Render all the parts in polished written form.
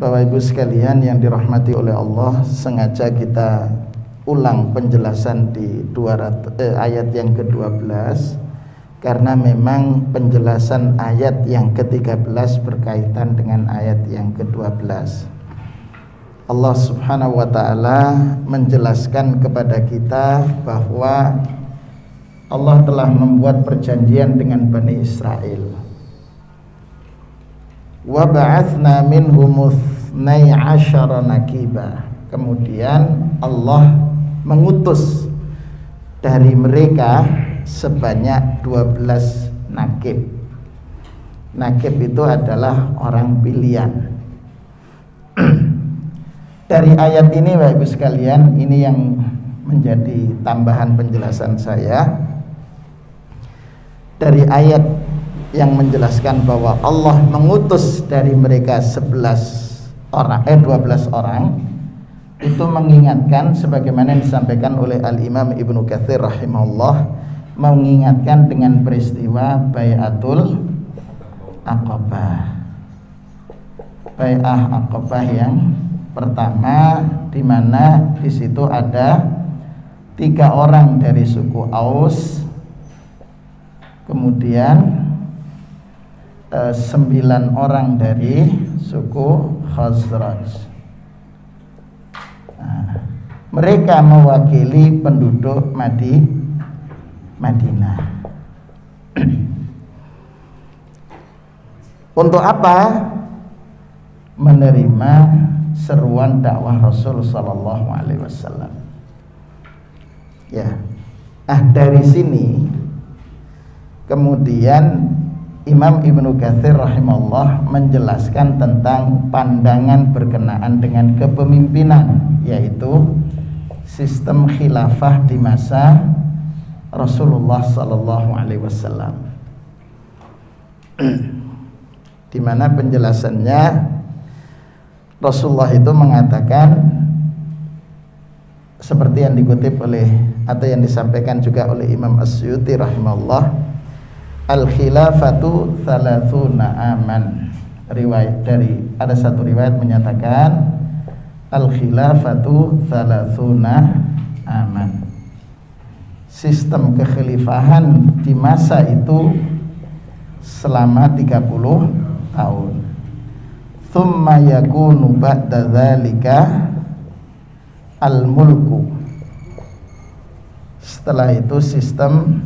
Bapak Ibu sekalian yang dirahmati oleh Allah, sengaja kita ulang penjelasan di ayat yang ke-12 karena memang penjelasan ayat yang ke-13 berkaitan dengan ayat yang ke-12. Allah Subhanahu wa ta'ala menjelaskan kepada kita bahwa Allah telah membuat perjanjian dengan Bani Israel. Wa ba'athna minhum 12 naqiba. Kemudian Allah mengutus dari mereka sebanyak 12 nakib. Nakib itu adalah orang pilihan. Dari ayat ini Bapak Ibu sekalian, ini yang menjadi tambahan penjelasan saya. Dari ayat yang menjelaskan bahwa Allah mengutus dari mereka 12 orang, itu mengingatkan sebagaimana yang disampaikan oleh Al-Imam Ibnu Katsir rahimahullah, mengingatkan dengan peristiwa Bai'atul Aqabah. Bai'ah Aqabah yang pertama, di mana di situ ada 3 orang dari suku Aus, kemudian 9 orang dari suku Khazraj. Mereka mewakili penduduk Madinah. Untuk apa? Menerima seruan dakwah Rasul sallallahu alaihi wasallam. Ya. Dari sini kemudian Imam Ibnu Katsir rahimahullah menjelaskan tentang pandangan berkenaan dengan kepemimpinan, yaitu sistem khilafah di masa Rasulullah sallallahu alaihi wasallam. Di mana penjelasannya Rasulullah itu mengatakan seperti yang dikutip oleh atau yang disampaikan juga oleh Imam As-Suyuti rahimahullah, al-khilafatu 30 aman. Riwayat dari ada satu riwayat menyatakan al-khilafatu 30 aman. Sistem kekhalifahan di masa itu selama 30 tahun. Thumma yakunu ba'da dzalika al-mulku. Setelah itu sistem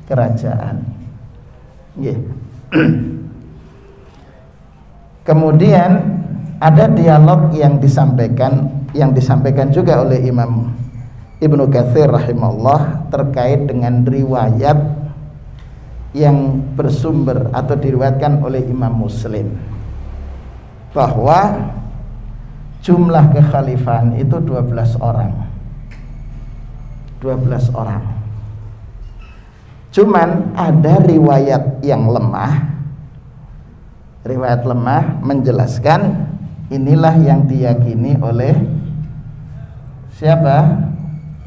kerajaan. Kemudian ada dialog yang disampaikan juga oleh Imam Ibnu Katsir rahimahullah terkait dengan riwayat yang bersumber atau diriwayatkan oleh Imam Muslim bahwa jumlah kekhalifahan itu 12 orang. 12 orang. Cuman ada riwayat yang lemah. Riwayat lemah menjelaskan inilah yang diyakini oleh siapa?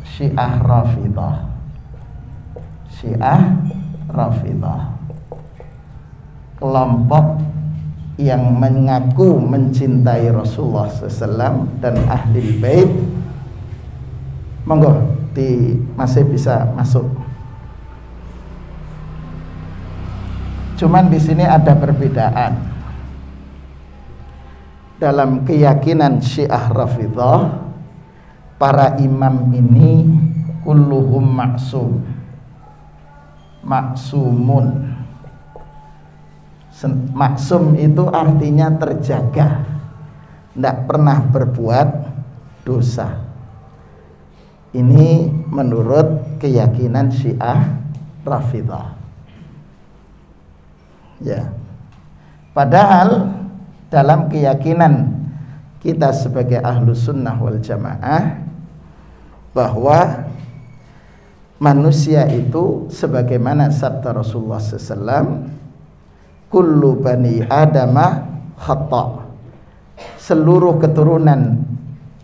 Syiah Rafidhah. Syiah Rafidhah. Kelompok yang mengaku mencintai Rasulullah SAW dan Ahlul Bait. Monggo masih bisa masuk. Cuman di sini ada perbedaan dalam keyakinan Syiah Rafidhah. Para imam ini kulluhum maksumun. Maksum itu artinya terjaga, tidak pernah berbuat dosa. Ini menurut keyakinan Syiah Rafidhah. Ya. Padahal dalam keyakinan kita sebagai Ahlus Sunnah wal Jamaah bahwa manusia itu sebagaimana sabda Rasulullah SAW, kullu bani adama khata'. Seluruh keturunan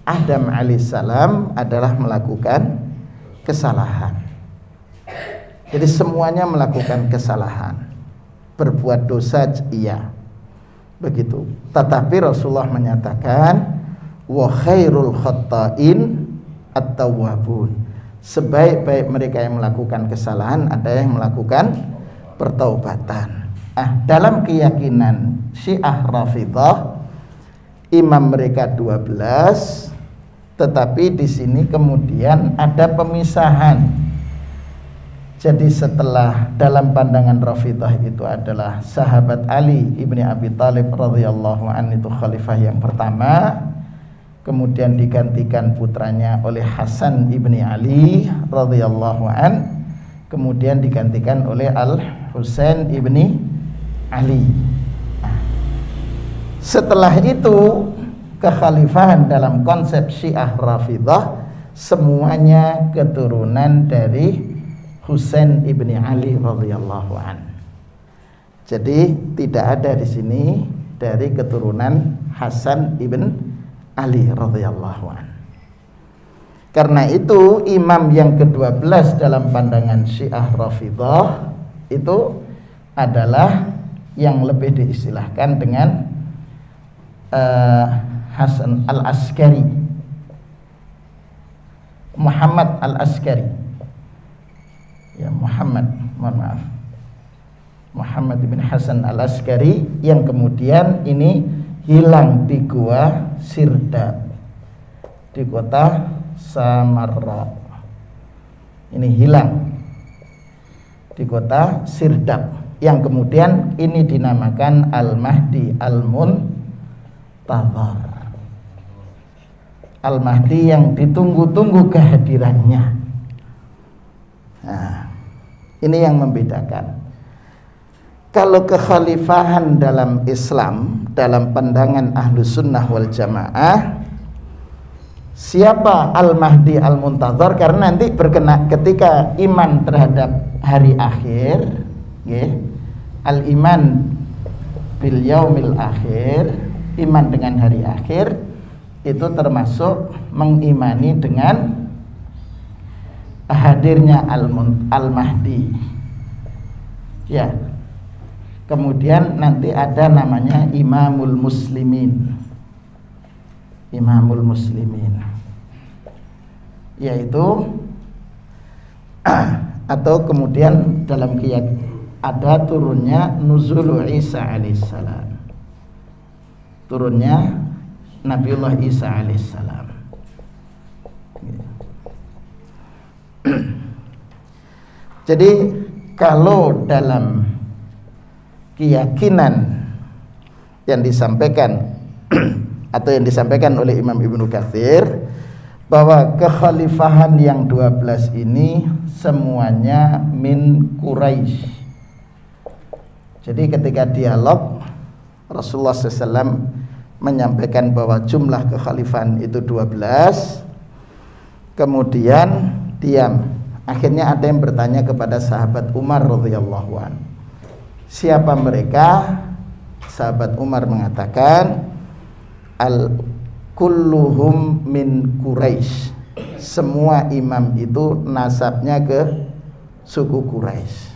Adam alaihissalam adalah melakukan kesalahan. Jadi semuanya melakukan kesalahan. Berbuat dosa iya, begitu. Tetapi Rasulullah menyatakan wa khairul khatta'in at-tawwabun, sebaik-baik mereka yang melakukan kesalahan ada yang melakukan pertaubatan. Dalam keyakinan Syiah Rafidhah, imam mereka 12, tetapi di sini kemudian ada pemisahan. Jadi setelah dalam pandangan Rafidhah itu adalah sahabat Ali ibni Abi Thalib radhiyallahu anhu itu khalifah yang pertama, kemudian digantikan putranya oleh Hasan ibni Ali radhiyallahu an, kemudian digantikan oleh Al Husain ibni Ali. Setelah itu kekhalifahan dalam konsep Syiah Rafidhah semuanya keturunan dari Husain ibni Ali radhiyallahu an. Jadi tidak ada di sini dari keturunan Hasan ibn Ali radhiyallahu an. Karena itu imam yang ke-12 dalam pandangan Syiah Rafidhah itu adalah yang lebih diistilahkan dengan Hasan al-Askari, Muhammad al-Askari. Ya, Muhammad bin Hasan al-Askari, yang kemudian ini hilang di gua Sirdab di kota Samarra. Ini hilang di kota Sirdab, yang kemudian ini dinamakan Al-Mahdi Al-Muntadhar, Al-Mahdi yang ditunggu-tunggu kehadirannya. Nah, ini yang membedakan. Kalau kekhalifahan dalam Islam, dalam pandangan Ahlus Sunnah wal Jamaah, siapa Al-Mahdi Al-Muntadhar? Karena nanti berkena ketika iman terhadap hari akhir, al-iman bil yaumil akhir, iman dengan hari akhir, itu termasuk mengimani dengan hadirnya Al-Mahdi. Ya. Kemudian nanti ada namanya Imamul Muslimin. Imamul Muslimin, yaitu atau kemudian dalam keyakinan ada turunnya nuzul Isa alaihissalam, turunnya Nabiullah Isa alaihissalam. Jadi kalau dalam keyakinan yang disampaikan atau yang disampaikan oleh Imam Ibnu Katsir, bahwa kekhalifahan yang 12 ini semuanya min Quraisy. Jadi ketika dialog Rasulullah SAW menyampaikan bahwa jumlah kekhalifahan itu 12, kemudian diam. Akhirnya ada yang bertanya kepada sahabat Umar radhiyallahu anhu, siapa mereka? Sahabat Umar mengatakan, kulluhum min Quraisy, semua imam itu nasabnya ke suku Quraisy.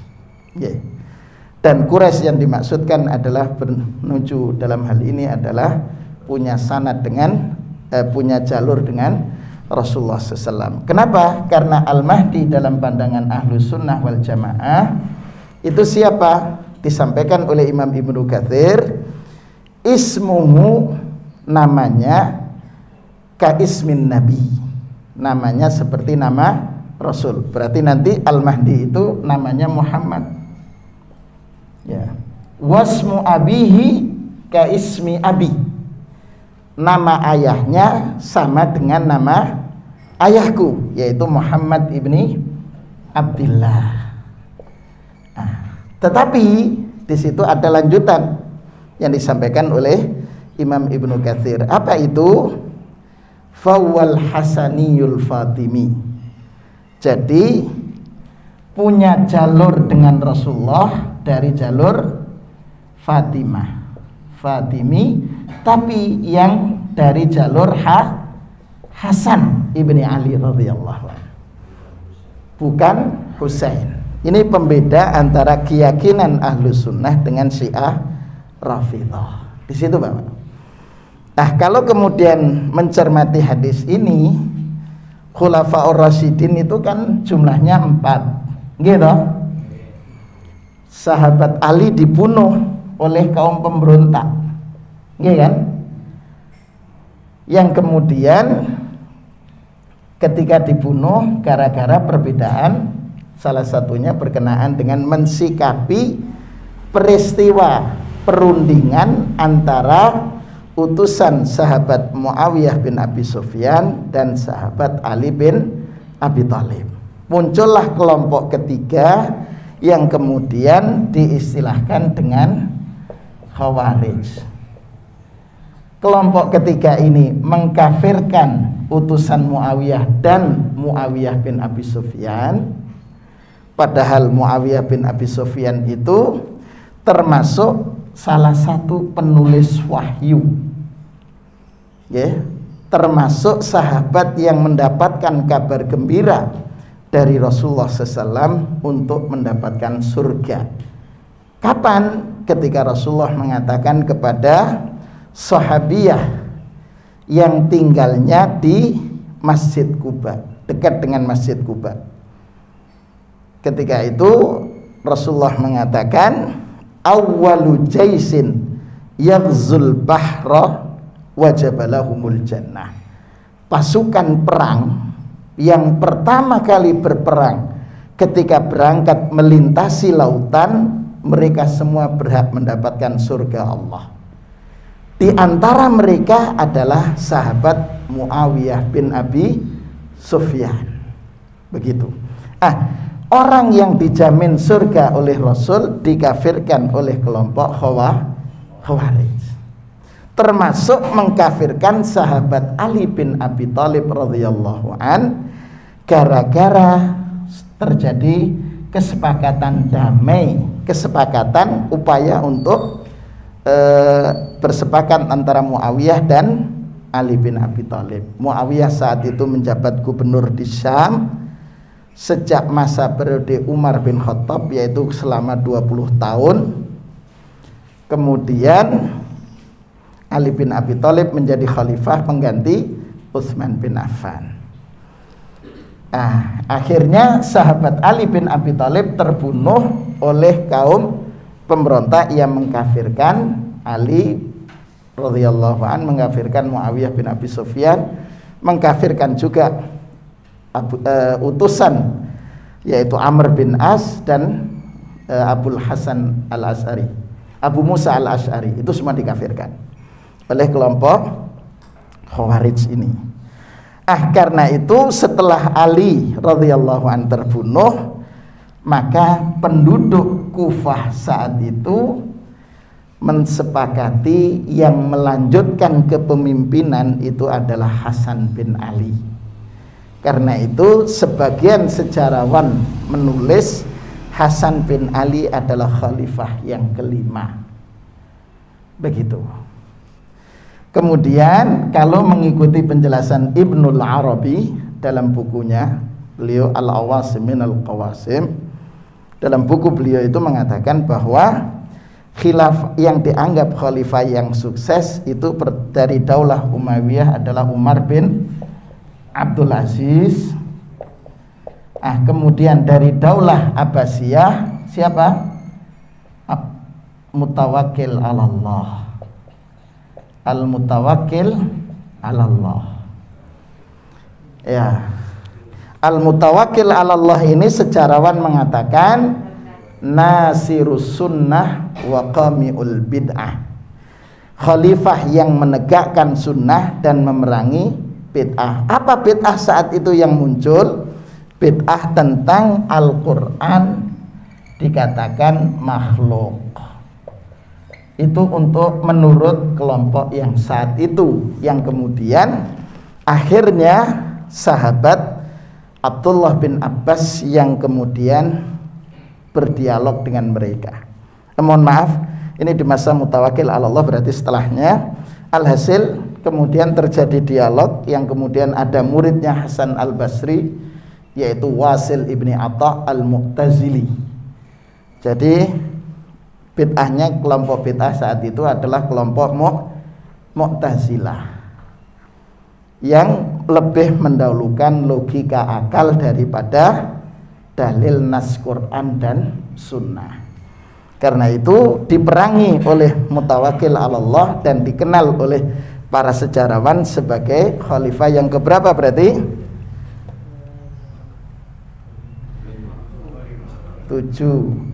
Dan Quraisy yang dimaksudkan adalah menuju dalam hal ini adalah punya sanad dengan punya jalur dengan Rasulullah SAW. Kenapa? Karena Al-Mahdi dalam pandangan Ahlus Sunnah wal Jamaah itu siapa? Disampaikan oleh Imam Ibnu Katsir, ismuhu, namanya ka ismin nabi, namanya seperti nama Rasul. Berarti nanti Al-Mahdi itu namanya Muhammad. Ya. Wasmu abihi ka ismi abi, nama ayahnya sama dengan nama ayahku, yaitu Muhammad ibni Abdillah. Tetapi di situ ada lanjutan yang disampaikan oleh Imam Ibnu Katsir. Apa itu? Fawwal Hasaniyul Fatimi. Jadi punya jalur dengan Rasulullah dari jalur Fatimi, tapi yang dari jalur Hasan ibni Ali radhiyallahu anhu, bukan Husain. Ini pembeda antara keyakinan Ahlus Sunnah dengan Syiah Rafidhah. Di situ Bapak. Nah, kalau kemudian mencermati hadis ini, Khulafaur Rasyidin itu kan jumlahnya 4, gitu. Sahabat Ali dibunuh oleh kaum pemberontak, gitu kan? Yang kemudian ketika dibunuh gara-gara perbedaan, salah satunya berkenaan dengan mensikapi peristiwa perundingan antara utusan sahabat Muawiyah bin Abi Sufyan dan sahabat Ali bin Abi Thalib. Muncullah kelompok ketiga yang kemudian diistilahkan dengan Khawarij. Kelompok ketiga ini mengkafirkan utusan Muawiyah dan Muawiyah bin Abi Sufyan, padahal Muawiyah bin Abi Sufyan itu termasuk salah satu penulis wahyu, ya, termasuk sahabat yang mendapatkan kabar gembira dari Rasulullah SAW untuk mendapatkan surga. Kapan? Ketika Rasulullah mengatakan kepada sahabiyah yang tinggalnya di Masjid Quba, dekat dengan Masjid Quba. Ketika itu Rasulullah mengatakan, awwalu jaisin yaghzul bahra wajabalahumul jannah. Pasukan perang yang pertama kali berperang, ketika berangkat melintasi lautan, mereka semua berhak mendapatkan surga Allah. Di antara mereka adalah sahabat Muawiyah bin Abi Sufyan. Begitu. Orang yang dijamin surga oleh Rasul dikafirkan oleh kelompok Khawarij, termasuk mengkafirkan sahabat Ali bin Abi Thalib radhiyallahu an, gara-gara terjadi kesepakatan damai, kesepakatan upaya untuk bersepakat antara Muawiyah dan Ali bin Abi Thalib. Muawiyah saat itu menjabat gubernur di Syam sejak masa periode Umar bin Khattab, yaitu selama 20 tahun. Kemudian Ali bin Abi Thalib menjadi khalifah pengganti Utsman bin Affan. Akhirnya sahabat Ali bin Abi Thalib terbunuh oleh kaum pemberontak yang mengkafirkan Ali radhiyallahu an, mengkafirkan Muawiyah bin Abi Sufyan, mengkafirkan juga utusan yaitu Amr bin As dan Abul Hasan al-Asy'ari, Abu Musa al-Asy'ari, itu semua dikafirkan oleh kelompok Khawarij ini. Karena itu setelah Ali radhiyallahu an terbunuh, maka penduduk Kufah saat itu mensepakati yang melanjutkan kepemimpinan itu adalah Hasan bin Ali. Karena itu sebagian sejarawan menulis Hasan bin Ali adalah khalifah yang kelima. Begitu. Kemudian kalau mengikuti penjelasan Ibnul Arabi dalam bukunya beliau Al-Awasim minal Qawasim, dalam buku beliau itu mengatakan bahwa khilaf yang dianggap khalifah yang sukses itu dari Daulah Umayyah adalah Umar bin Abdul Aziz. Kemudian dari Daulah Abbasiyah siapa? Mutawakkil 'alallah. Al-Mutawakkil 'alallah. Ya. Al-Mutawakkil 'alallah ini sejarawan mengatakan nasirus sunnah wa qami'ul bid'ah. Khalifah yang menegakkan sunnah dan memerangi bid'ah. Apa bid'ah saat itu yang muncul? Bid'ah tentang Al-Quran dikatakan makhluk. Itu untuk menurut kelompok yang saat itu, yang kemudian akhirnya sahabat Abdullah bin Abbas yang kemudian berdialog dengan mereka. Mohon maaf, ini di masa Mutawakkil 'alallah, berarti setelahnya. Alhasil kemudian terjadi dialog yang kemudian ada muridnya Hasan al-Basri, yaitu Wasil ibni Atha al-Mu'tazili. Jadi Bid'ahnya kelompok bid'ah saat itu adalah kelompok Mu'tazilah yang lebih mendahulukan logika akal daripada dalil nas Quran dan sunnah. Karena itu diperangi oleh Mutawakkil 'alallah dan dikenal oleh para sejarawan sebagai khalifah yang keberapa berarti? 7.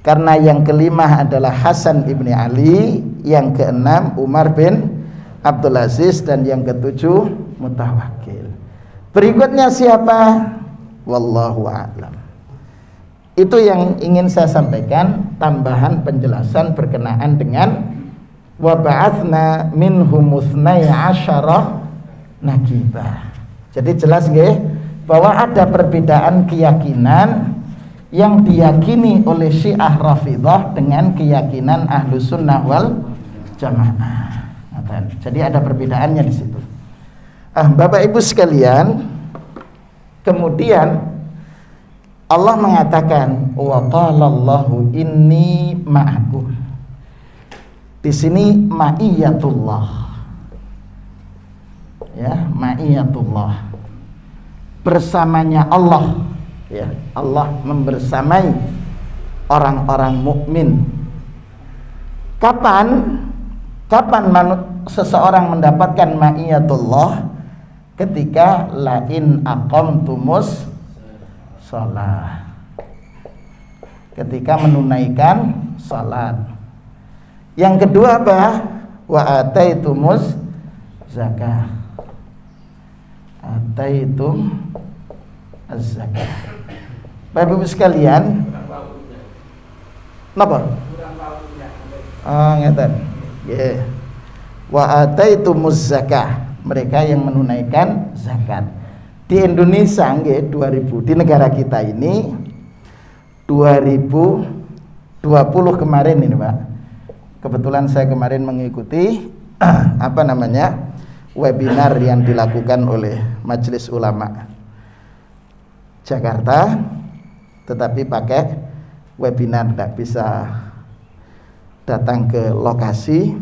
Karena yang kelima adalah Hasan ibni Ali, yang keenam Umar bin Abdul Aziz, dan yang ketujuh Mutawakkil. Berikutnya siapa? Wallahu a'lam. Itu yang ingin saya sampaikan, tambahan penjelasan berkenaan dengan wa ba'atsna minhum 12 naqibah. Jadi jelas nggih bahwa ada perbedaan keyakinan yang diyakini oleh Syiah Rafidhah dengan keyakinan Ahlus Sunnah wal Jamaah. Jadi ada perbedaannya di situ. Bapak Ibu sekalian, kemudian Allah mengatakan wa qala Allahu inni ma'akum. Di sini ma'iyatullah. Ya, ma'iyatullah. Bersamanya Allah. Ya, Allah membersamai orang-orang mukmin. Kapan seseorang mendapatkan ma'iyatullah? Ketika lain aqamtumus shalah, ketika menunaikan salat. Yang kedua apa? Wa ataitumuz zakah, ataitum az-zakah. Bapak Ibu sekalian, napa? Ngeten. Nggih. Wa ataitumuz zakah, mereka yang menunaikan zakat. Di Indonesia nggih 2000, di negara kita ini 2020 kemarin ini Pak. Kebetulan saya kemarin mengikuti webinar yang dilakukan oleh Majelis Ulama Jakarta, tetapi pakai webinar, tidak bisa datang ke lokasi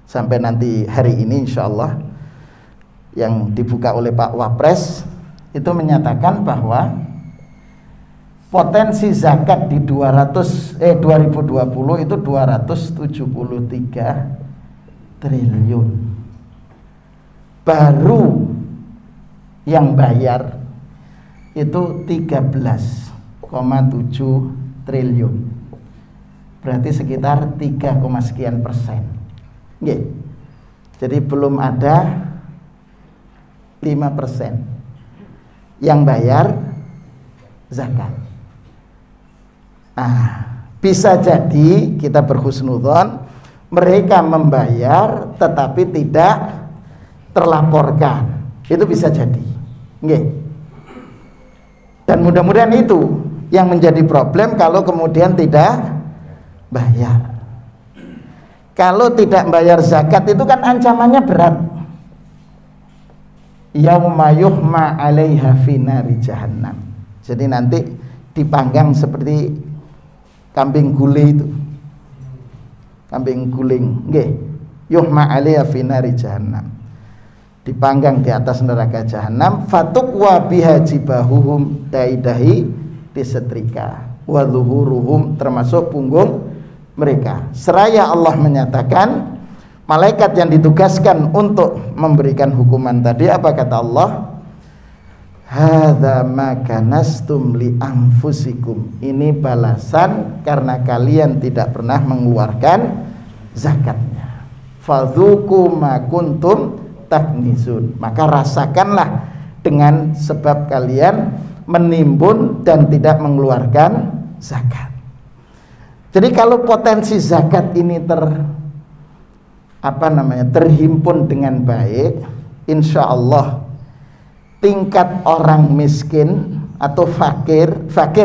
sampai nanti hari ini insyaallah. Yang dibuka oleh Pak Wapres itu menyatakan bahwa potensi zakat di 2020 itu 273 triliun. Baru yang bayar itu 13,7 triliun. Berarti sekitar 3, sekian persen. Nggih. Jadi belum ada 5% yang bayar zakat. Bisa jadi kita berhusnudzon mereka membayar tetapi tidak terlaporkan. Itu bisa jadi. Nggih. Dan mudah-mudahan itu yang menjadi problem kalau kemudian tidak bayar. Kalau tidak bayar zakat itu kan ancamannya berat. Yauma yuhma 'alaiha fi nari jahannam. Jadi nanti dipanggang seperti kambing gulai itu. Kambing guling, nggih. Yuhma 'alaiha fi nari jahannam. Dipanggang di atas neraka jahanam, fatuqwa biha jibahuhum, dai-dahi disetrika, wa zuhuruhum, termasuk punggung mereka. Seraya Allah menyatakan malaikat yang ditugaskan untuk memberikan hukuman tadi, apa kata Allah? Hadza ma kanastum li anfusikum. Ini balasan karena kalian tidak pernah mengeluarkan zakatnya. Fadzuqu ma kuntum taknizun. Maka rasakanlah dengan sebab kalian menimbun dan tidak mengeluarkan zakat. Jadi kalau potensi zakat ini terhimpun dengan baik, insya Allah tingkat orang miskin atau fakir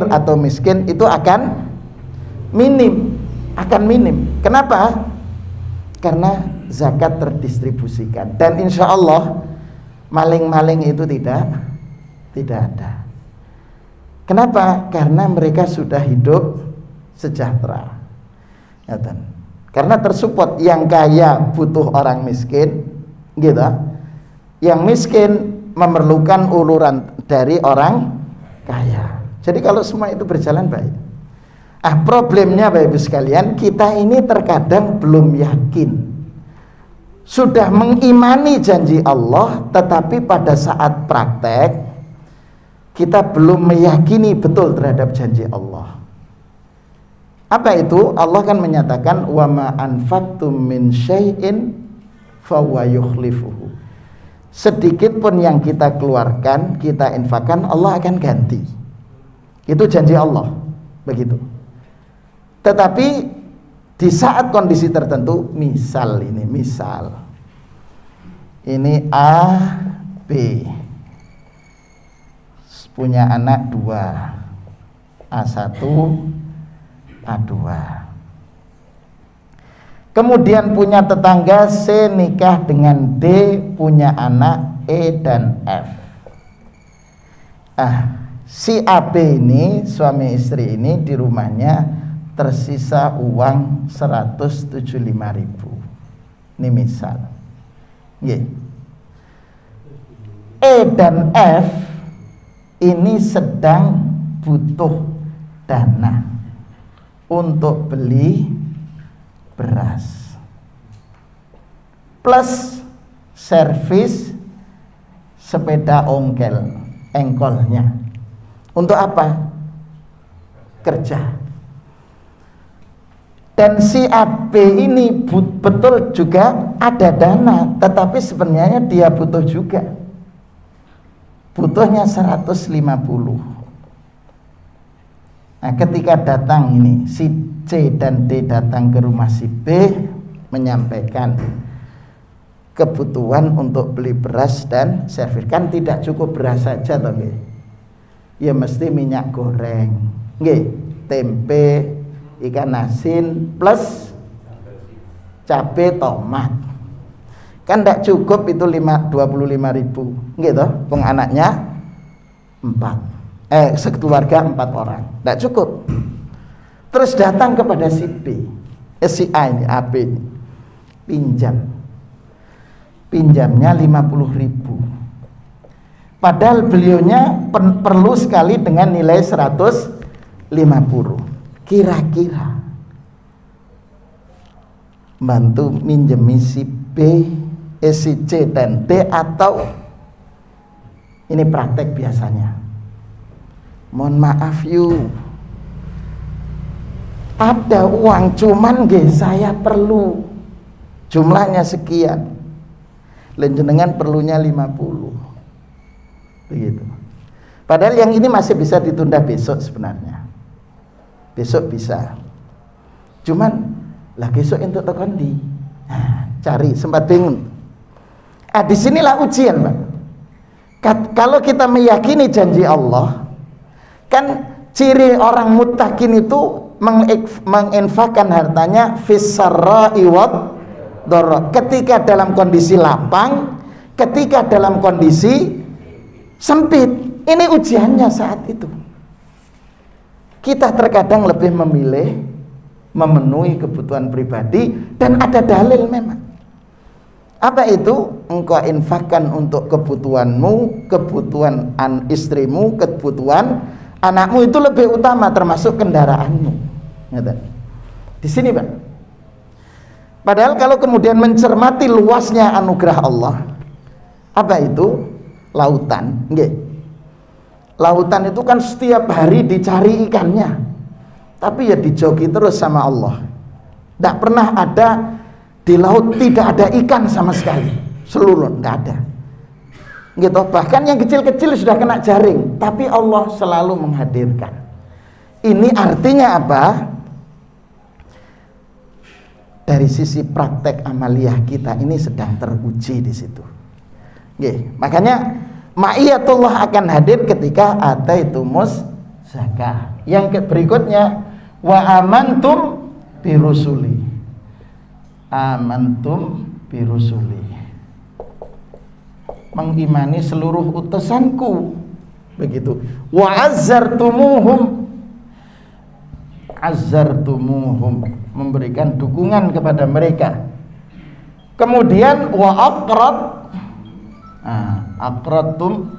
atau miskin itu akan minim. Kenapa? Karena zakat terdistribusikan, dan insya Allah maling-maling itu tidak ada. Kenapa? Karena mereka sudah hidup sejahtera. Karena tersupport, yang kaya butuh orang miskin, gitu. Yang miskin memerlukan uluran dari orang kaya. Jadi kalau semua itu berjalan baik. Problemnya Bapak Ibu sekalian, kita ini terkadang belum yakin. Sudah mengimani janji Allah, tetapi pada saat praktek kita belum meyakini betul terhadap janji Allah. Apa itu? Allah kan menyatakan wa ma anfaqtum min syai'in fa huwa yukhlifuhu. Sedikit pun yang kita keluarkan, kita infakkan, Allah akan ganti. Itu janji Allah, begitu. Tetapi di saat kondisi tertentu, misal ini A, B punya anak 2, A1, A2. Kemudian punya tetangga C nikah dengan D, punya anak E dan F. Si AB ini, suami istri ini, di rumahnya tersisa uang 175.000. Ini misal. E dan F ini sedang butuh dana untuk beli beras plus servis sepeda engkolnya. Untuk apa? Kerja. Dan si AB ini betul juga ada dana, tetapi sebenarnya dia butuh juga. Butuhnya 150. Nah, ketika datang ini si C dan D datang ke rumah si B menyampaikan kebutuhan untuk beli beras dan servis. Kan tidak cukup beras saja toh nggih. Ya mesti minyak goreng, nggih, tempe, ikan asin plus cabai tomat. Kan tidak cukup itu 25.000, nggih toh? Wong anaknya 4. Sekeluarga 4 orang. Tidak cukup. Terus datang kepada si B, si A ini, AB ini, pinjamnya 50.000. Padahal beliaunya perlu sekali dengan nilai 150. Kira-kira bantu minjemi si B, si C dan D, atau ini praktek biasanya. Mohon maaf ada uang cuman saya perlu jumlahnya sekian, lenjenengan perlunya 50, begitu. Padahal yang ini masih bisa ditunda besok sebenarnya. Besok bisa. Cuman lah besok untuk tekan cari sempat bingung. Disinilah ujian, Pak. Kalau kita meyakini janji Allah, kan ciri orang muttaqin itu menginfakkan hartanya fis-sarra'i wad-dharra. Ketika dalam kondisi lapang, ketika dalam kondisi sempit. Ini ujiannya saat itu. Kita terkadang lebih memilih memenuhi kebutuhan pribadi, dan ada dalil memang. Apa itu? Engkau infakkan untuk kebutuhanmu, kebutuhan istrimu, kebutuhan anakmu, itu lebih utama, termasuk kendaraanmu. Di sini, Pak. Padahal kalau kemudian mencermati luasnya anugerah Allah, apa itu? Lautan, nggih. Lautan itu kan setiap hari dicari ikannya, tapi ya dijogi terus sama Allah. Tidak pernah ada di laut tidak ada ikan sama sekali, seluruh tidak ada. Gitu. Bahkan yang kecil-kecil sudah kena jaring, tapi Allah selalu menghadirkan. Ini artinya apa? Dari sisi praktek amaliyah kita ini sedang teruji di situ. Makanya ma'iyatullah akan hadir ketika ataitumus zakah. Yang berikutnya wa amantum birusuli. Amantum birusuli. Mengimani seluruh utusanku. Begitu. Wa azzartumuhum. azzartumuhum, memberikan dukungan kepada mereka. Kemudian wa aqradtum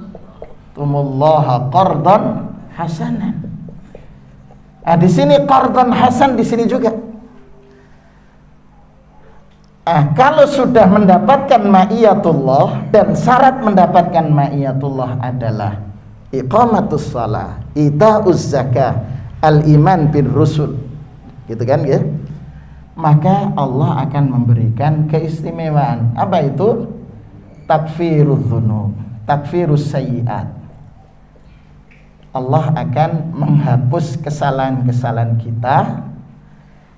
tumullaha qardan hasanan. Di sini qardan hasan, di sini juga. Kalau sudah mendapatkan ma'iyatullah, dan syarat mendapatkan ma'iyatullah adalah iqamatus shalah, ita'uz zakah, al-iman bir rusul, gitu kan ya? Maka Allah akan memberikan keistimewaan. Apa itu? Takfiruz dzunub, takfirus sayyi'at. Allah akan menghapus kesalahan-kesalahan kita,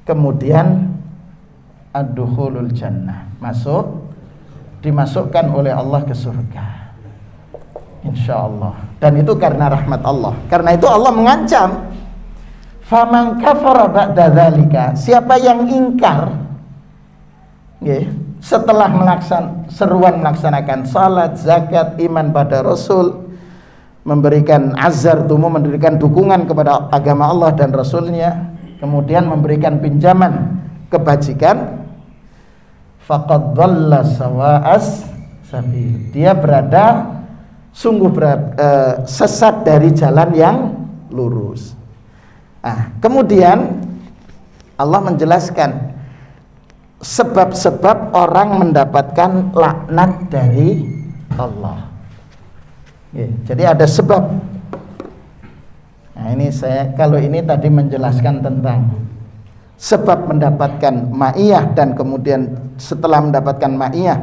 kemudian ad-dukhulul jannah, dimasukkan oleh Allah ke surga, insyaallah. Dan itu karena rahmat Allah. Karena itu Allah mengancam, faman kafara ba'da dzalika, siapa yang ingkar setelah seruan melaksanakan salat, zakat, iman pada Rasul, memberikan azzartumu, memberikan dukungan kepada agama Allah dan Rasulnya, kemudian memberikan pinjaman kebajikan, faqad dhalla sawa'as sabil, dia berada sungguh sesat dari jalan yang lurus. Kemudian Allah menjelaskan sebab-sebab orang mendapatkan laknat dari Allah. Jadi ada sebab. Ini kalau ini tadi menjelaskan tentang sebab mendapatkan ma'iyah, dan kemudian setelah mendapatkan ma'iyah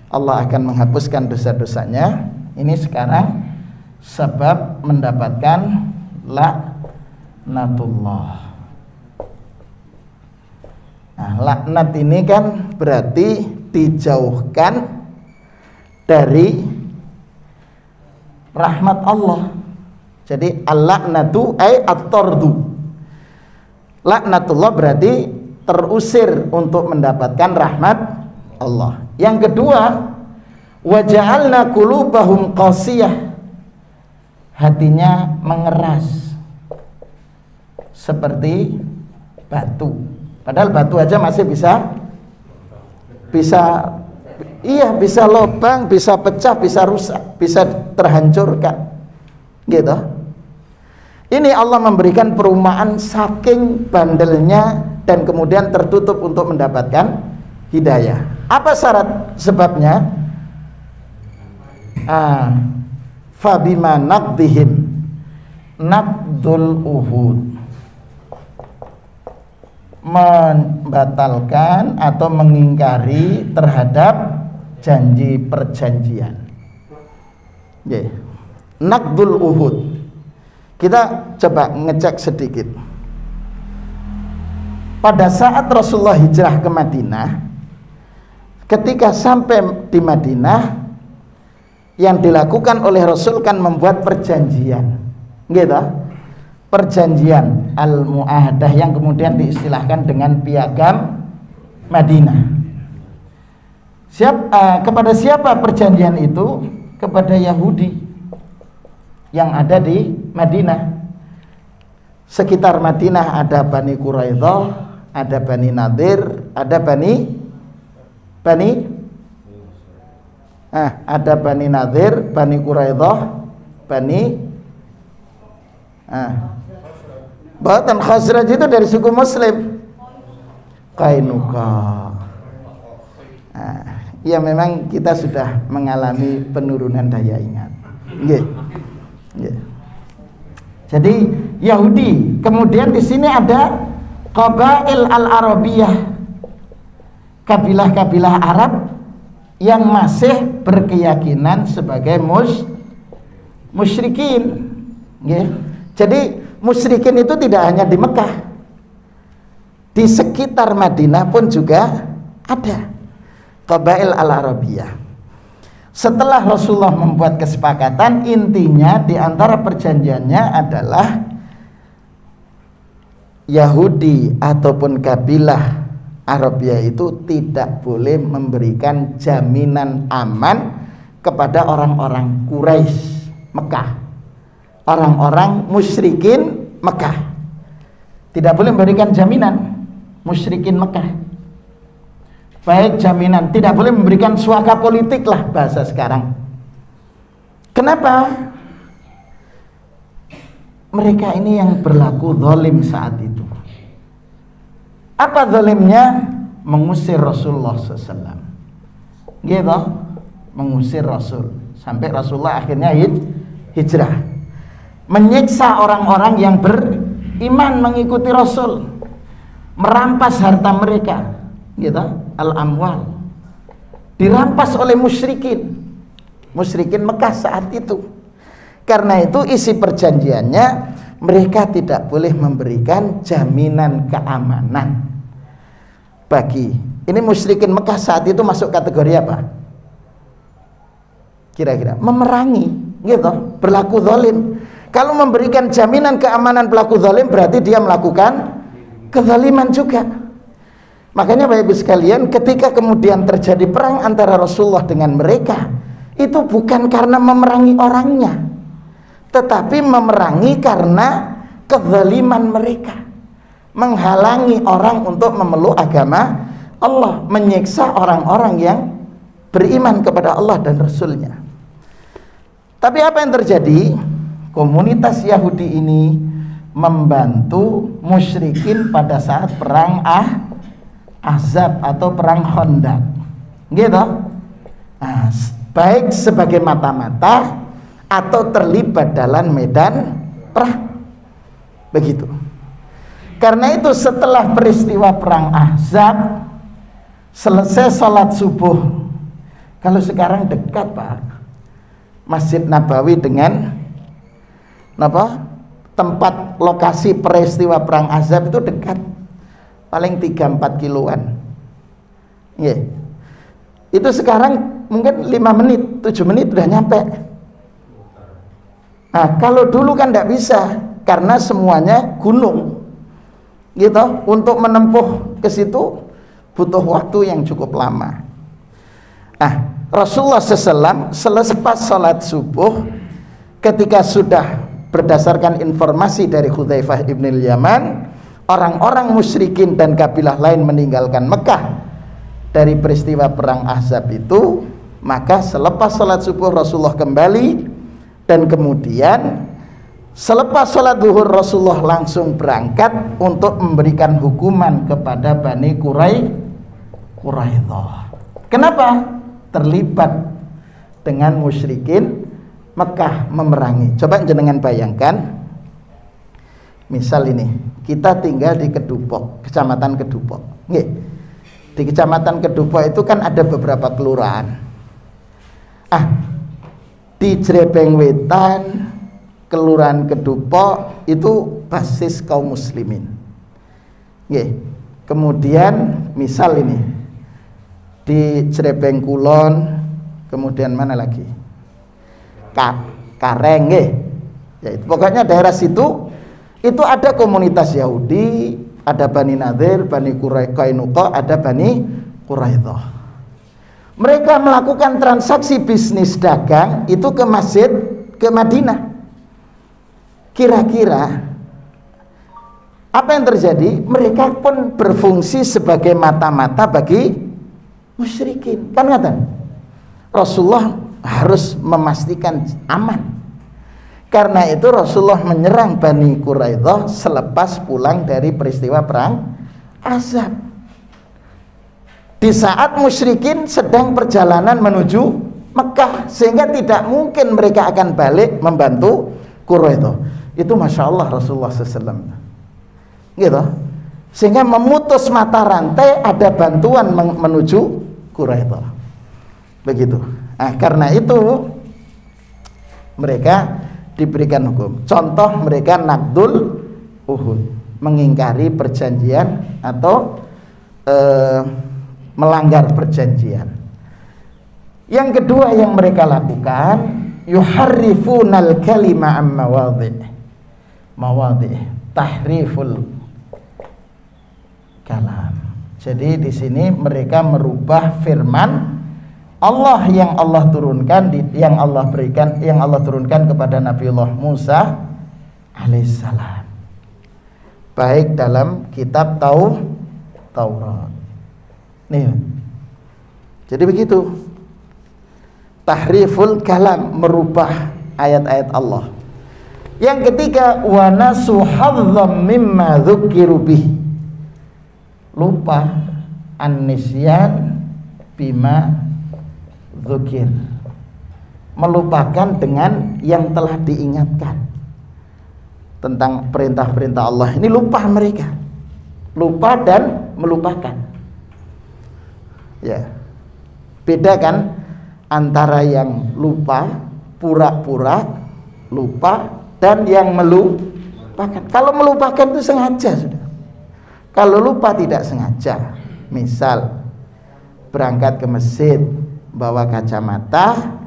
Allah akan menghapuskan dosa-dosanya. Ini sekarang sebab mendapatkan laknatullah. Laknat ini kan berarti dijauhkan dari rahmat Allah. Jadi al-laknatu ay at-tardu. Laknatullah berarti terusir untuk mendapatkan rahmat Allah. Yang kedua, wa ja'alna qulubahum qasiyah, hatinya mengeras seperti batu. Padahal batu aja masih bisa lubang, bisa pecah, bisa rusak, bisa terhancurkan, gitu. Ini Allah memberikan perumpamaan saking bandelnya dan kemudian tertutup untuk mendapatkan hidayah. Apa syarat sebabnya? Fabima naqdihim naqdul uhud, membatalkan atau mengingkari terhadap janji perjanjian. Naqdul uhud. Kita coba ngecek sedikit. Pada saat Rasulullah hijrah ke Madinah, ketika sampai di Madinah, yang dilakukan oleh Rasul kan membuat perjanjian, gitu. Perjanjian al-mu'ahadah yang kemudian diistilahkan dengan piagam Madinah. Kepada siapa perjanjian itu? Kepada Yahudi yang ada di Madinah. Sekitar Madinah ada Bani Quraidah, ada Bani Nadir, ada ada Bani Nadir, Bani Quraidah, Bahkan Khazraj itu dari suku Muslim. Qainuqa. Ya memang kita sudah mengalami penurunan daya ingat. Jadi Yahudi. Kemudian di sini ada Qabail al-Arabiyah, kabilah-kabilah Arab yang masih berkeyakinan sebagai musyrikin. Jadi musyrikin itu tidak hanya di Mekah, di sekitar Madinah pun juga ada Qabail al-Arabiyah. Setelah Rasulullah membuat kesepakatan, intinya di antara perjanjiannya adalah Yahudi ataupun kabilah Arabia itu tidak boleh memberikan jaminan aman kepada orang-orang Quraisy Mekah, orang-orang musyrikin Mekah. Tidak boleh memberikan jaminan, musyrikin Mekah. Baik jaminan, tidak boleh memberikan suaka politik lah bahasa sekarang. Kenapa? Mereka ini yang berlaku zalim saat itu. Apa zalimnya? Mengusir Rasulullah SAW. Gitu, mengusir Rasul sampai Rasulullah akhirnya hijrah. Menyiksa orang-orang yang beriman mengikuti Rasul, merampas harta mereka, gitu, al-amwal, dirampas oleh musyrikin Mekah saat itu. Karena itu isi perjanjiannya, mereka tidak boleh memberikan jaminan keamanan bagi ini musyrikin Mekah saat itu. Masuk kategori apa? Kira-kira memerangi, gitu, berlaku zalim. Kalau memberikan jaminan keamanan pelaku zalim, berarti dia melakukan kezaliman juga. Makanya Bapak Ibu sekalian, ketika kemudian terjadi perang antara Rasulullah dengan mereka, itu bukan karena memerangi orangnya, tetapi memerangi karena kezaliman mereka, menghalangi orang untuk memeluk agama Allah, menyiksa orang-orang yang beriman kepada Allah dan Rasulnya. Tapi apa yang terjadi? Komunitas Yahudi ini membantu musyrikin pada saat perang Ahzab atau perang Khandaq, gitu. Nah, baik sebagai mata-mata atau terlibat dalam medan perang, begitu. Karena itu setelah peristiwa perang Ahzab, selesai sholat subuh, kalau sekarang dekat Pak, Masjid Nabawi dengan tempat lokasi peristiwa perang Ahzab itu dekat, paling 3-4 kiloan. Itu sekarang mungkin 5 menit, 7 menit udah nyampe. Nah, kalau dulu kan tidak bisa karena semuanya gunung, gitu. Untuk menempuh ke situ butuh waktu yang cukup lama. Nah, Rasulullah SAW selepas sholat subuh, ketika sudah berdasarkan informasi dari Hudzaifah ibn al-Yaman, orang-orang musyrikin dan kabilah lain meninggalkan Mekah dari peristiwa perang Ahzab itu, maka selepas sholat subuh Rasulullah kembali, dan kemudian selepas sholat zuhur Rasulullah langsung berangkat untuk memberikan hukuman kepada Bani Quraidah. Kenapa? Terlibat dengan musyrikin Mekah memerangi. Coba jenengan bayangkan, misal ini kita tinggal di Kedupok, kecamatan Kedupok. Di kecamatan Kedupok itu kan ada beberapa kelurahan. Di Jrebeng Wetan, kelurahan Kedupok itu basis kaum muslimin. Kemudian misal ini di Jrebeng Kulon, kemudian mana lagi? Kareng, ya itu pokoknya daerah situ itu ada komunitas Yahudi, ada Bani Nadir, Bani Qainuqa, ada Bani Quraidah. Mereka melakukan transaksi bisnis dagang itu ke masjid, ke Madinah. Kira-kira apa yang terjadi? Mereka pun berfungsi sebagai mata-mata bagi musyrikin. Kan kata Rasulullah harus memastikan aman. Karena itu Rasulullah menyerang Bani Quraidah selepas pulang dari peristiwa perang Ahzab. Di saat musyrikin sedang perjalanan menuju Mekah, sehingga tidak mungkin mereka akan balik membantu Quraidah. Itu Masya Allah Rasulullah SAW, gitu. Sehingga memutus mata rantai, ada bantuan menuju Quraidah, begitu. Nah, karena itu mereka diberikan hukum. Contoh mereka nakdul Uhud, mengingkari perjanjian atau melanggar perjanjian. Yang kedua yang mereka lakukan, yuharrifunal kalima am mawadhi, tahriful kalam. Jadi di sini mereka merubah firman Allah yang Allah turunkan, yang Allah berikan, yang Allah turunkan kepada Nabiullah Musa alaihissalam. baik dalam kitab Taurat. Nih. Jadi begitu. Tahriful kalam, merubah ayat-ayat Allah. Yang ketiga, wa nasu hadzam mimma dzukiru bih. Lupa, an-nisyan bima dzukir. Melupakan dengan yang telah diingatkan tentang perintah-perintah Allah. Ini lupa mereka. Lupa dan melupakan. Ya. Beda kan antara yang lupa, pura-pura lupa, dan yang melupakan. Kalau melupakan itu sengaja sudah. Kalau lupa tidak sengaja. Misal berangkat ke masjid bawa kacamata,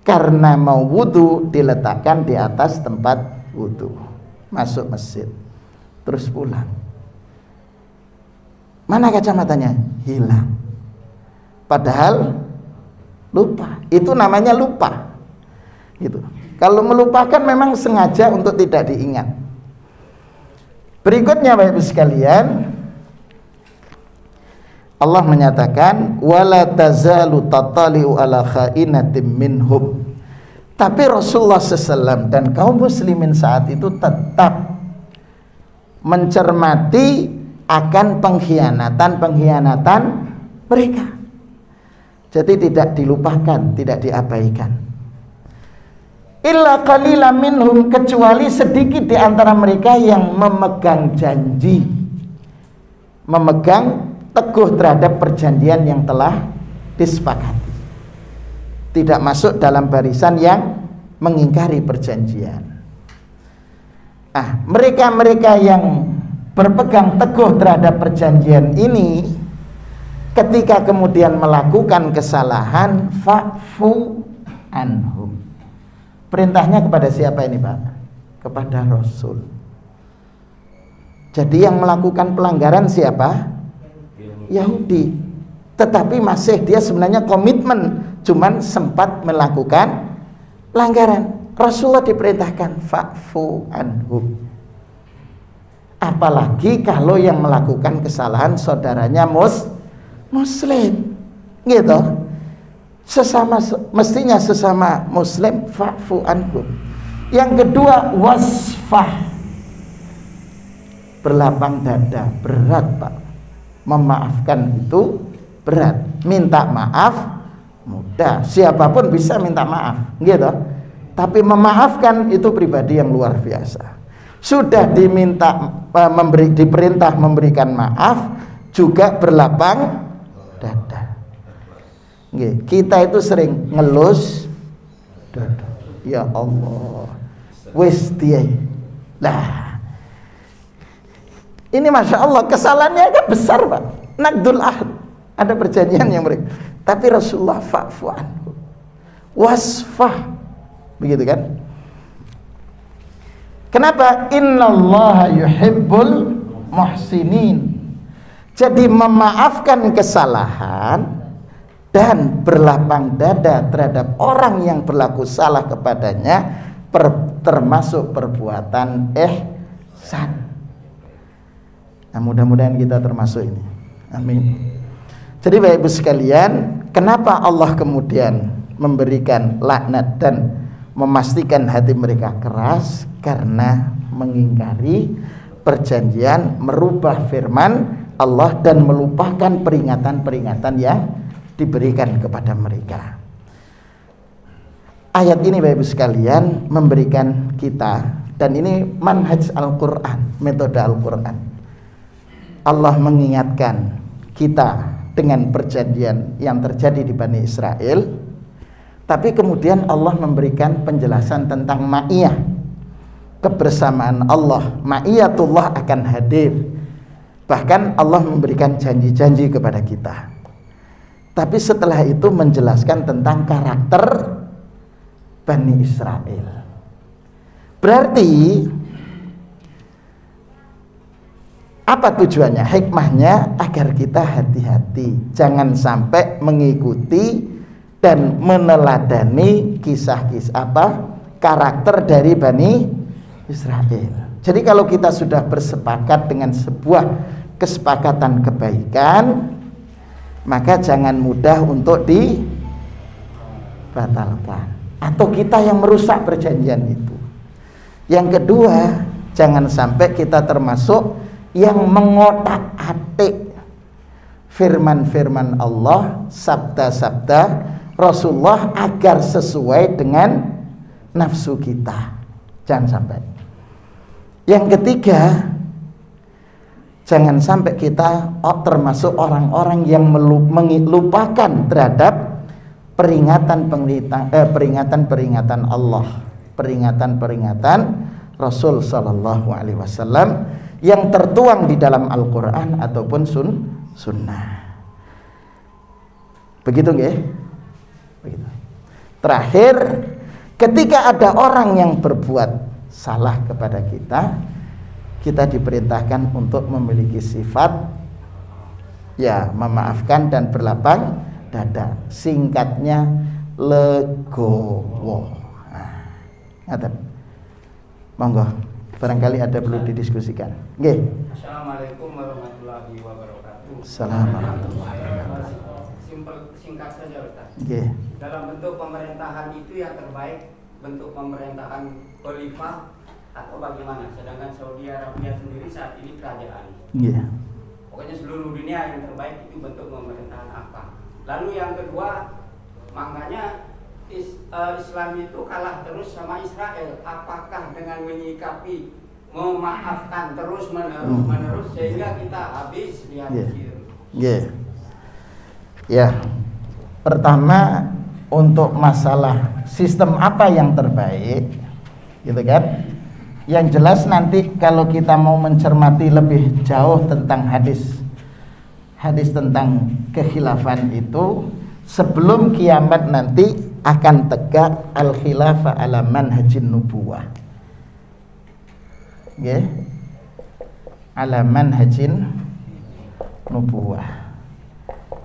karena mau wudu diletakkan di atas tempat wudu. Masuk masjid, terus pulang. Mana kacamatanya? Hilang. Padahal lupa. Itu namanya lupa. Gitu. Kalau melupakan memang sengaja untuk tidak diingat. Berikutnya Bapak Ibu sekalian, Allah menyatakan wala tazalu tatali'u ala kha'inatim minhum. Tapi Rasulullah SAW dan kaum muslimin saat itu tetap mencermati akan pengkhianatan mereka. Jadi tidak dilupakan, tidak diabaikan. Illa qalilan minhum, kecuali sedikit di antara mereka yang memegang janji, memegang teguh terhadap perjanjian yang telah disepakati. Tidak masuk dalam barisan yang mengingkari perjanjian. Mereka-mereka yang berpegang teguh terhadap perjanjian ini, ketika kemudian melakukan kesalahan, fa'fu anhum. Perintahnya kepada siapa ini Pak? Kepada Rasul. Jadi yang melakukan pelanggaran siapa? Yahudi. Tetapi masih dia sebenarnya komitmen, cuman sempat melakukan pelanggaran. Rasulullah diperintahkan fa'fu anhum. Apalagi kalau yang melakukan kesalahan saudaranya Muslim, gitu. Mestinya sesama Muslim, fa'fu anhum. Yang kedua, wasfah, berlapang dada. Berat Pak, memaafkan itu berat. Minta maaf mudah, siapapun bisa minta maaf, gitu. Tapi memaafkan itu pribadi yang luar biasa. Sudah diperintah memberikan maaf, juga berlapang dada. Kita itu sering ngelus dada. Ya Allah, wis dia lah. Ini Masya Allah kesalahannya agak besar Pak. Naqdul ahd, ada perjanjian yang mereka. Tapi Rasulullah fa'fu anhu, wasfah, begitu kan? Kenapa? Innallaha yuhibbul muhsinin. Jadi memaafkan kesalahan dan berlapang dada terhadap orang yang berlaku salah kepadanya termasuk perbuatan ihsan. Nah, mudah-mudahan kita termasuk ini. Amin. Jadi Bapak Ibu sekalian, kenapa Allah kemudian memberikan laknat dan memastikan hati mereka keras? Karena mengingkari perjanjian, merubah firman Allah dan melupakan peringatan-peringatan yang diberikan kepada mereka. Ayat ini Bapak Ibu sekalian memberikan kita, dan ini manhaj Al-Quran, metode Al-Quran. Allah mengingatkan kita dengan perjanjian yang terjadi di Bani Israel, tapi kemudian Allah memberikan penjelasan tentang ma'iyah, kebersamaan Allah. Ma'iyatullah akan hadir. Bahkan Allah memberikan janji-janji kepada kita. Tapi setelah itu menjelaskan tentang karakter Bani Israel. Berarti apa tujuannya? Hikmahnya agar kita hati-hati, jangan sampai mengikuti dan meneladani kisah-kisah karakter dari Bani Israel. Jadi kalau kita sudah bersepakat dengan sebuah kesepakatan kebaikan, maka jangan mudah untuk dibatalkan, atau kita yang merusak perjanjian itu. Yang kedua, jangan sampai kita termasuk yang mengotak-atik firman-firman Allah, sabda-sabda Rasulullah agar sesuai dengan nafsu kita. Jangan sampai. Yang ketiga, jangan sampai kita termasuk orang-orang yang melupakan terhadap peringatan-peringatan Allah, peringatan-peringatan Rasul sallallahu alaihi wasallam yang tertuang di dalam Al-Qur'an ataupun sunnah. Begitu nggih? Begitu. Terakhir, ketika ada orang yang berbuat salah kepada kita, kita diperintahkan untuk memiliki sifat ya memaafkan dan berlapang dada. Singkatnya legowo. Ngaten. Monggo, barangkali ada perlu didiskusikan. Nggih. Assalamualaikum warahmatullahi wabarakatuh. Assalamualaikum warahmatullahi wabarakatuh. Singkat saja Ustaz. Nggih. Dalam bentuk pemerintahan itu yang terbaik bentuk pemerintahan khalifah atau bagaimana? Sedangkan Saudi Arabia sendiri saat ini kerajaan. Iya. Pokoknya seluruh dunia yang terbaik itu bentuk pemerintahan apa? Lalu yang kedua, makanya Islam itu kalah terus sama Israel. Apakah dengan menyikapi memaafkan terus menerus sehingga kita habis di Mesir? Iya. Ya. Pertama, untuk masalah sistem apa yang terbaik, gitu kan? Yang jelas nanti kalau kita mau mencermati lebih jauh tentang hadis tentang kekhilafan itu, sebelum kiamat nanti akan tegak al-khilafah ala manhajin nubuwah. Nggih. Ala manhajin nubuwah.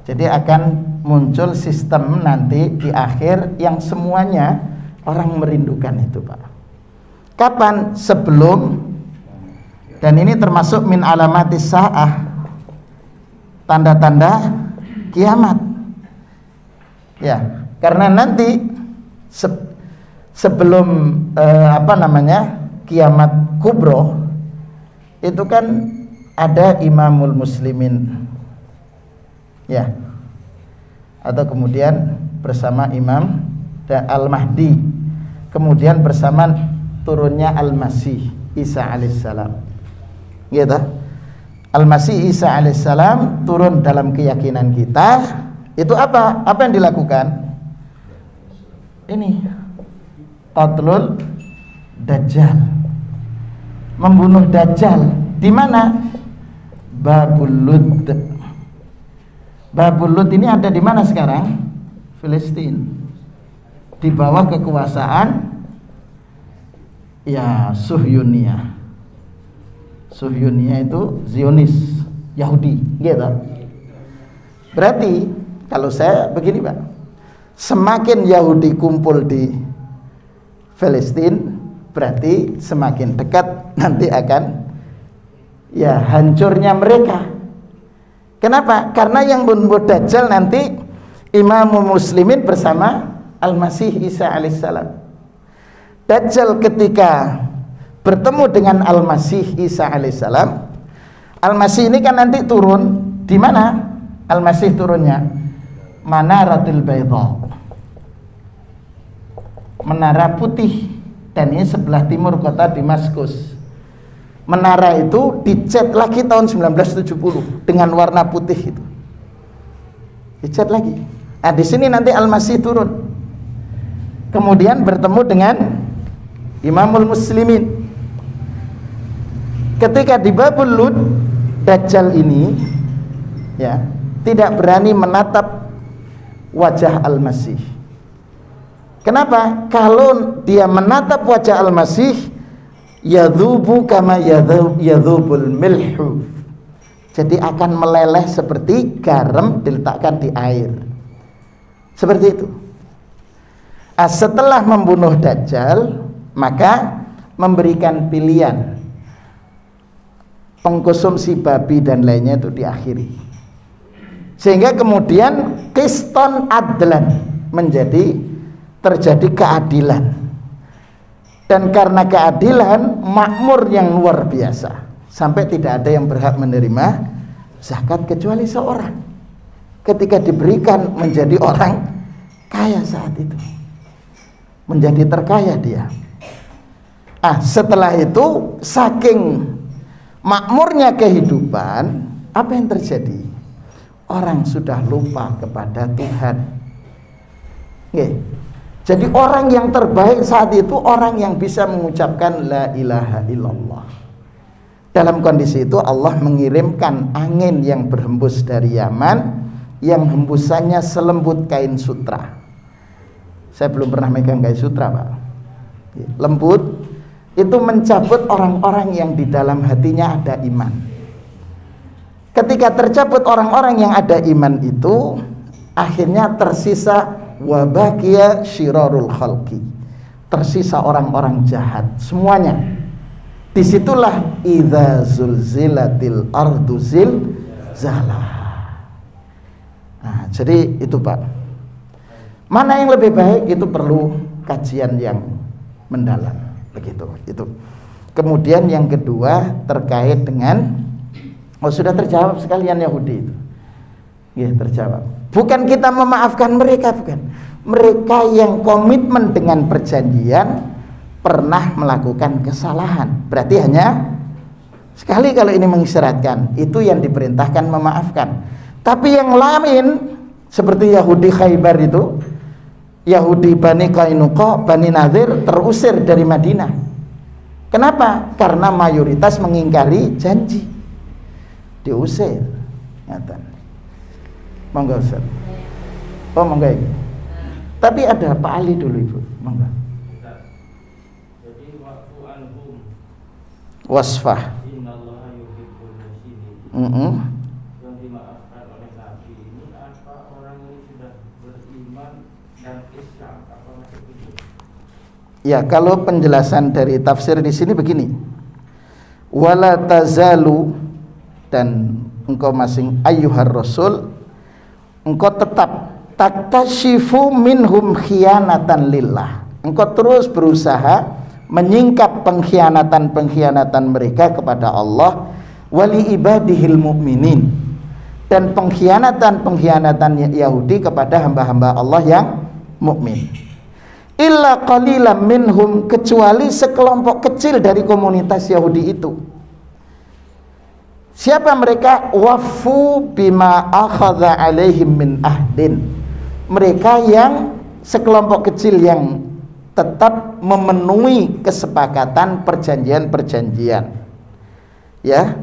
Jadi akan muncul sistem nanti di akhir yang semuanya orang merindukan itu, Pak. Kapan? Sebelum, dan ini termasuk min alamatis sa'ah, tanda-tanda kiamat. Ya, karena nanti sebelum kiamat kubro itu kan ada imamul muslimin, ya, atau kemudian bersama imam dan al-mahdi, kemudian bersama turunnya al-masih Isa alaihissalam, gitu. Al-masih Isa alaihissalam turun dalam keyakinan kita. Itu apa yang dilakukan? Ini qatlul dajjal, membunuh dajjal. Di mana? Babul Lud. Babul Lud ini ada di mana sekarang? Filistin. Di bawah kekuasaan ya Suhyunia. Suhyunia itu Zionis, Yahudi, gitu. Berarti kalau saya begini, Pak, semakin Yahudi kumpul di Palestina, berarti semakin dekat nanti akan ya hancurnya mereka. Kenapa? Karena yang membunuh Dajjal nanti Imam Muslimin bersama Al-Masih Isa alaihissalam. Dajjal ketika bertemu dengan Al-Masih Isa alaihissalam, Al-Masih ini kan nanti turun di mana? Al-Masih turunnya Manaratul Baydha, menara putih, dan ini sebelah timur kota Damaskus. Menara itu dicat lagi tahun 1970 dengan warna putih itu. Dicat lagi. Nah, di sini nanti Al-Masih turun. Kemudian bertemu dengan Imamul Muslimin. Ketika di Babul Lud, Dajjal ini ya tidak berani menatap wajah Al-Masih. Kenapa? Kalau dia menatap wajah Al-Masih, yadhubu kama yadhubul milhu. Jadi akan meleleh seperti garam diletakkan di air. Seperti itu. Setelah membunuh Dajjal, maka memberikan pilihan pengkonsumsi babi dan lainnya itu diakhiri, sehingga kemudian qiston adlan, menjadi terjadi keadilan, dan karena keadilan makmur yang luar biasa, sampai tidak ada yang berhak menerima zakat kecuali seorang, ketika diberikan menjadi orang kaya saat itu, menjadi terkaya dia. Setelah itu saking makmurnya kehidupan, apa yang terjadi? Orang sudah lupa kepada Tuhan. Jadi orang yang terbaik saat itu orang yang bisa mengucapkan la ilaha illallah. Dalam kondisi itu Allah mengirimkan angin yang berhembus dari Yaman, yang hembusannya selembut kain sutra. Saya belum pernah megang kain sutra, Pak. Lembut, itu mencabut orang-orang yang di dalam hatinya ada iman. Ketika tercabut orang-orang yang ada iman itu, akhirnya tersisa wabakia syirarul khalqi, tersisa orang-orang jahat semuanya. Disitulah idza zulzilatil ardu zilzalaha. Jadi itu, Pak. Mana yang lebih baik itu perlu kajian yang mendalam. Begitu itu. Kemudian yang kedua terkait dengan sudah terjawab sekalian Yahudi itu. Terjawab. Bukan kita memaafkan mereka, bukan. Mereka yang komitmen dengan perjanjian pernah melakukan kesalahan. Berarti hanya sekali kalau ini mengisyaratkan, itu yang diperintahkan memaafkan. Tapi yang lain seperti Yahudi Khaybar itu, Yahudi Bani Qainuqa, Bani Nadir terusir dari Madinah. Kenapa? Karena mayoritas mengingkari janji, diusir. Monggo Ustaz. Monggo. Tapi ada Pak Ali dulu Ibu. Monggo. Jadi waktu anhum wasfah. innallaha yuhibbul muhsinin. Yang dimaafkan oleh Nabi ini apa orang ini sudah beriman dan Islam, apa maksud itu? Ya, kalau penjelasan dari tafsir di sini begini. Wala tazalu, dan engkau masing ayyuhar rasul, engkau tetap taktashifu minhum khianatan lillah. Engkau terus berusaha menyingkap pengkhianatan mereka kepada Allah, wali ibadihil mu'minin, dan pengkhianatan Yahudi kepada hamba-hamba Allah yang mukmin. Illa qalilan minhum, kecuali sekelompok kecil dari komunitas Yahudi itu. Siapa mereka? Wafu bima akhadha alaihim min ahdin. Mereka yang sekelompok kecil yang tetap memenuhi kesepakatan perjanjian-perjanjian. Ya.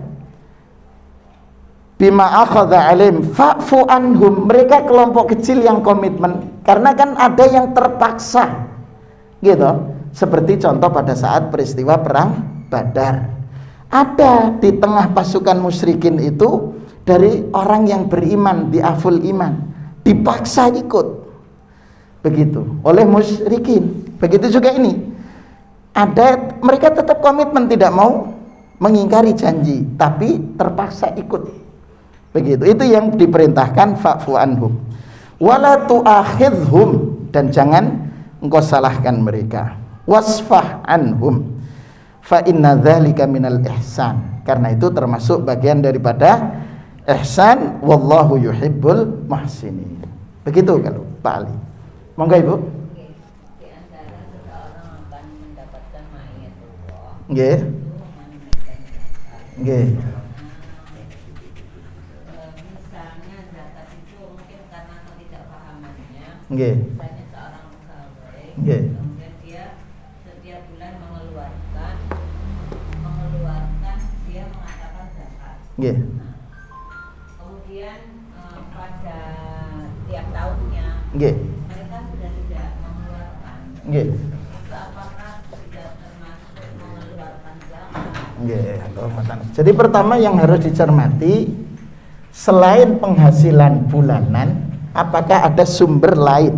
Bima akhadha alaihim fa'fu anhum, mereka kelompok kecil yang komitmen, karena kan ada yang terpaksa. Gitu. Seperti contoh pada saat peristiwa perang Badar. Ada di tengah pasukan musyrikin itu dari orang yang beriman, diaful iman, dipaksa ikut. Begitu oleh musyrikin. Begitu juga ini. Ada mereka tetap komitmen tidak mau mengingkari janji, tapi terpaksa ikut. Begitu. Itu yang diperintahkan fa'fu anhum. Wala tu'akhidhum, dan jangan engkau salahkan mereka. Wasfah anhum. Fa inna dzalika minal ihsan, karena itu termasuk bagian daripada ihsan. Wallahu yuhibbul muhsinin. Begitu kalau Pak Ali. Monggo Ibu. Di antara seseorang akan mendapatkan ma'iyatullah. Nggih. Nggih. Misalnya zakat itu mungkin karena ketidakpahamannya. Nggih. Misalnya seorang pegawai, Nggih. kemudian dia setiap bulan mengeluarkan dia mengatakan zakat. Nggih. Kemudian pada tiap tahunnya Nggih. mereka sudah tidak mengeluarkan. Nggih. Itu apakah sudah termasuk mengeluarkan zakat? Nggih. Jadi pertama yang harus dicermati, selain penghasilan bulanan, apakah ada sumber lain?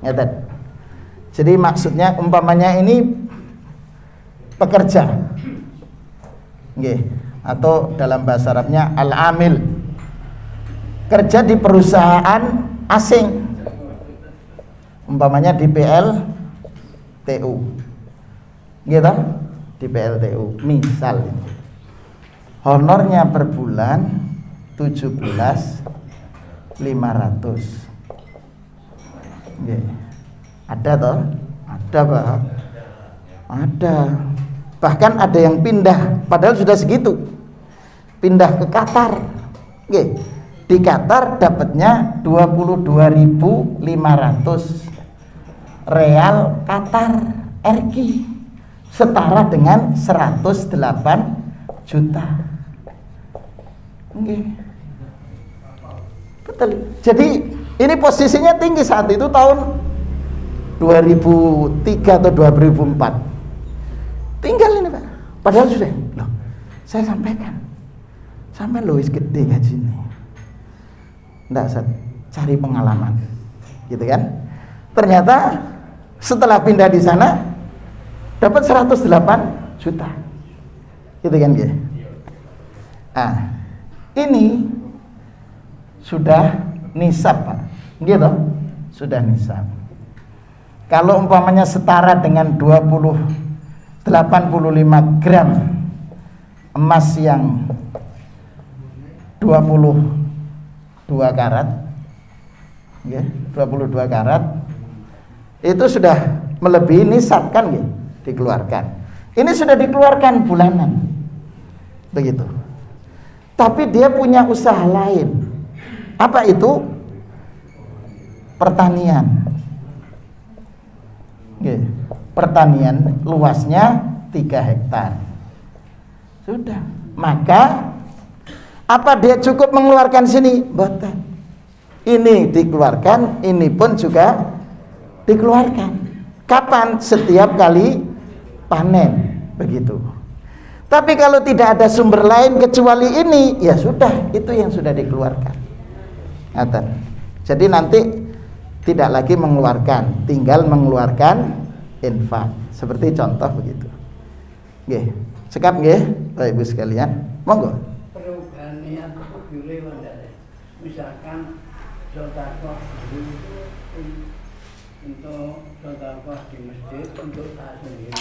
Ngeten. Jadi maksudnya umpamanya ini pekerja. Nggih. atau dalam bahasa Arabnya al-amil, kerja di perusahaan asing, umpamanya di PLTU gitu, di PLTU misal, honornya per bulan 17.500. Ada toh? Ada Pak, ada. Bahkan ada yang pindah, padahal sudah segitu, pindah ke Qatar. Di Qatar dapatnya 22.500 real Qatar RQ, setara dengan 108 juta. Betul. Jadi ini posisinya tinggi saat itu tahun 2003 atau 2004. Tinggal ini Pak, padahal sudah loh, saya sampaikan sampai Lois gede gajinya, nggak usah cari pengalaman gitu kan. Ternyata setelah pindah di sana dapat 108 juta gitu kan ya. Ini sudah nisab Pak, gitu, sudah nisab. Kalau umpamanya setara dengan 85 gram emas yang 22 karat, 22 karat itu sudah melebihi nisab kan, dikeluarkan. Ini sudah dikeluarkan bulanan, begitu. Tapi dia punya usaha lain. Apa itu? Pertanian. Pertanian luasnya 3 hektar. Sudah. Maka apa dia cukup mengeluarkan sini? Boten. Ini dikeluarkan, ini pun juga dikeluarkan. Kapan? Setiap kali panen, begitu. Tapi kalau tidak ada sumber lain kecuali ini, ya sudah, itu yang sudah dikeluarkan. Jadi nanti tidak lagi mengeluarkan, tinggal mengeluarkan infak. Seperti contoh begitu. Sekap Bapak Ibu sekalian, monggo. Perubahan niat itu boleh mandare. Misalkan sedekah untuk sedekah di masjid untuk saya sendiri.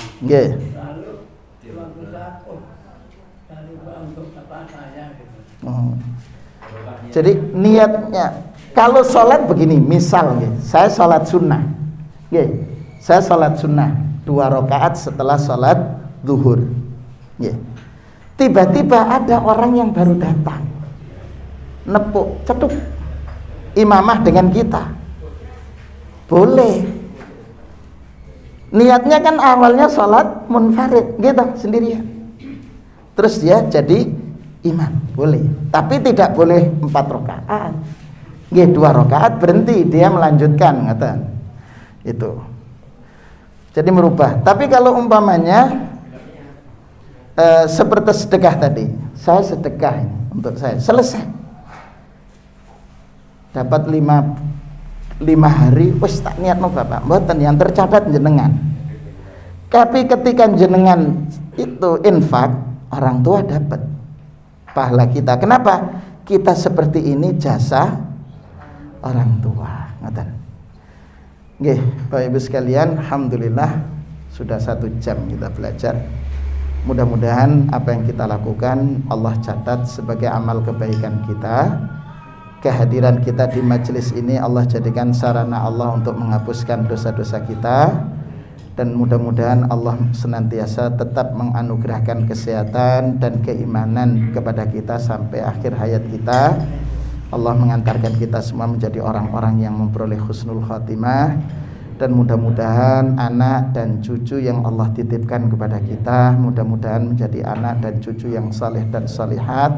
Lalu waktu zakat lalu untuk apa saya gitu. Jadi niatnya kalau sholat begini, misal saya sholat sunnah, saya sholat sunnah 2 rakaat setelah sholat zuhur. Tiba-tiba ada orang yang baru datang, nepuk, cetuk imamah dengan kita, boleh. Niatnya kan awalnya sholat munfarid gitu, sendirian, terus dia jadi imam, boleh. Tapi tidak boleh 4 rakaat. 2 rakaat berhenti, dia melanjutkan, ngaten. Itu. Jadi merubah. Tapi kalau umpamanya seperti sedekah tadi, saya sedekah untuk saya, selesai. Dapat 5 hari, wis tak niatno Bapak, mboten, yang tercatat jenengan. Tapi ketika jenengan itu infak, orang tua dapat pahala kita. Kenapa? Kita seperti ini jasa orang tua. Ngoten. Nggih, Bapak Ibu sekalian, alhamdulillah sudah 1 jam kita belajar. Mudah-mudahan apa yang kita lakukan Allah catat sebagai amal kebaikan kita. Kehadiran kita di majelis ini Allah jadikan sarana Allah untuk menghapuskan dosa-dosa kita. Dan mudah-mudahan Allah senantiasa tetap menganugerahkan kesehatan dan keimanan kepada kita sampai akhir hayat kita. Allah mengantarkan kita semua menjadi orang-orang yang memperoleh husnul khatimah. Dan mudah-mudahan anak dan cucu yang Allah titipkan kepada kita, mudah-mudahan menjadi anak dan cucu yang saleh dan salihat,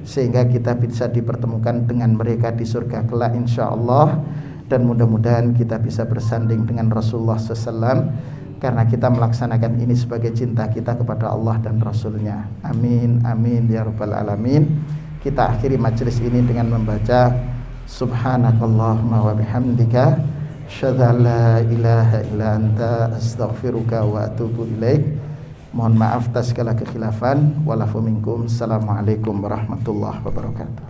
sehingga kita bisa dipertemukan dengan mereka di surga kelak insyaallah. Dan mudah-mudahan kita bisa bersanding dengan Rasulullah SAW, karena kita melaksanakan ini sebagai cinta kita kepada Allah dan Rasulnya. Amin, amin ya rabbal alamin. Kita akhiri majelis ini dengan membaca Subhanakallahumma wa bihamdika asyhadu an la ilaha illa anta astaghfiruka wa atubu ilaik. Mohon maaf atas segala kekhilafan. Walafu minkum. Assalamualaikum warahmatullahi wabarakatuh.